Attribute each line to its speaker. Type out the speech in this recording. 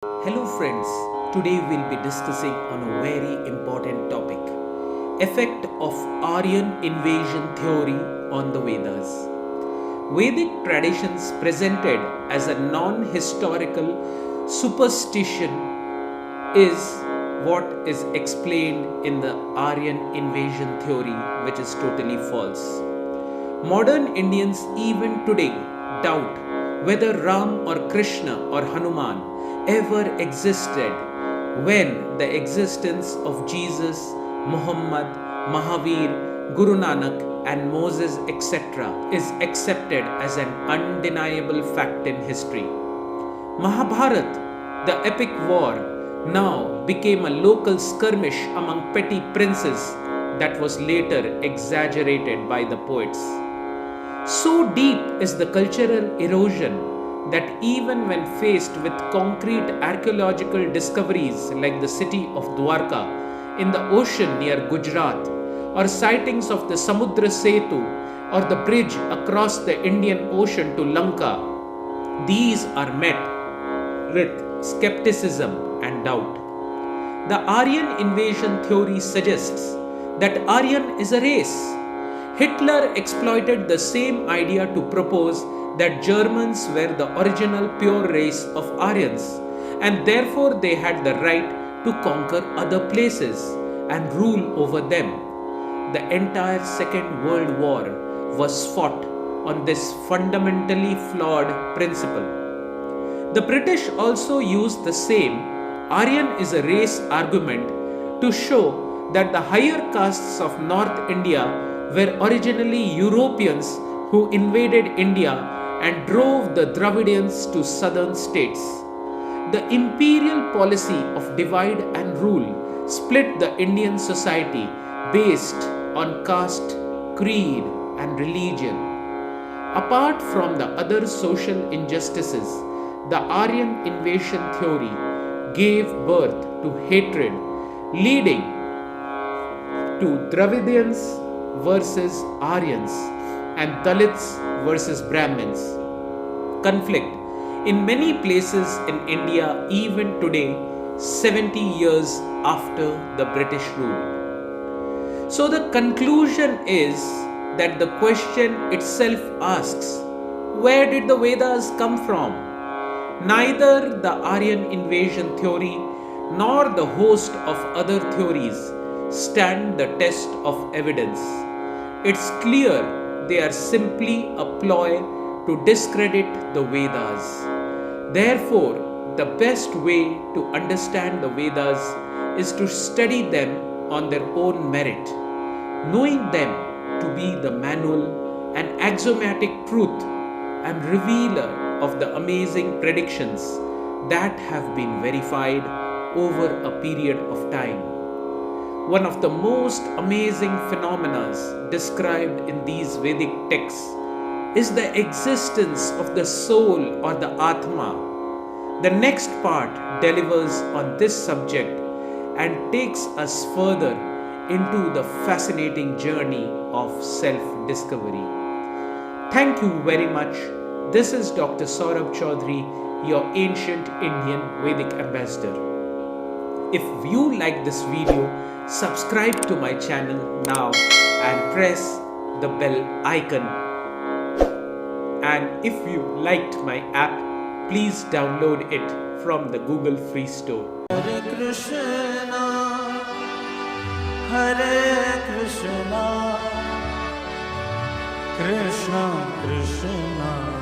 Speaker 1: Hello friends, today we'll be discussing on a very important topic, effect of Aryan invasion theory on the Vedas. Vedic traditions presented as a non-historical superstition is what is explained in the Aryan invasion theory, which is totally false. Modern Indians even today doubt whether Ram or Krishna or Hanuman ever existed when the existence of Jesus, Muhammad, Mahavir, Guru Nanak and Moses etc. is accepted as an undeniable fact in history. Mahabharat, the epic war, now became a local skirmish among petty princes that was later exaggerated by the poets. So deep is the cultural erosion that even when faced with concrete archaeological discoveries like the city of Dwarka in the ocean near Gujarat, or sightings of the Samudra Setu or the bridge across the Indian Ocean to Lanka, these are met with skepticism and doubt. The Aryan invasion theory suggests that Aryan is a race. Hitler exploited the same idea to propose that Germans were the original pure race of Aryans and therefore they had the right to conquer other places and rule over them. The entire Second World War was fought on this fundamentally flawed principle. The British also used the same Aryan is a race argument to show that the higher castes of North India were originally Europeans who invaded India and drove the Dravidians to southern states. The imperial policy of divide and rule split the Indian society based on caste, creed, and religion. Apart from the other social injustices, the Aryan invasion theory gave birth to hatred, leading to Dravidians versus Aryans and Dalits versus Brahmins. Conflict in many places in India even today, 70 years after the British rule. So the conclusion is that the question itself asks, where did the Vedas come from? Neither the Aryan invasion theory nor the host of other theories stand the test of evidence. It's clear they are simply a ploy to discredit the Vedas. Therefore, the best way to understand the Vedas is to study them on their own merit, knowing them to be the manual and axiomatic truth and revealer of the amazing predictions that have been verified over a period of time. One of the most amazing phenomena described in these Vedic texts is the existence of the soul or the Atma. The next part delivers on this subject and takes us further into the fascinating journey of self-discovery. Thank you very much. This is Dr. Saurabh Chaudhary, your ancient Indian Vedic ambassador. If you like this video, subscribe to my channel now and press the bell icon. And if you liked my app, please download it from the Google Free Store.
Speaker 2: Hare Krishna, Krishna Krishna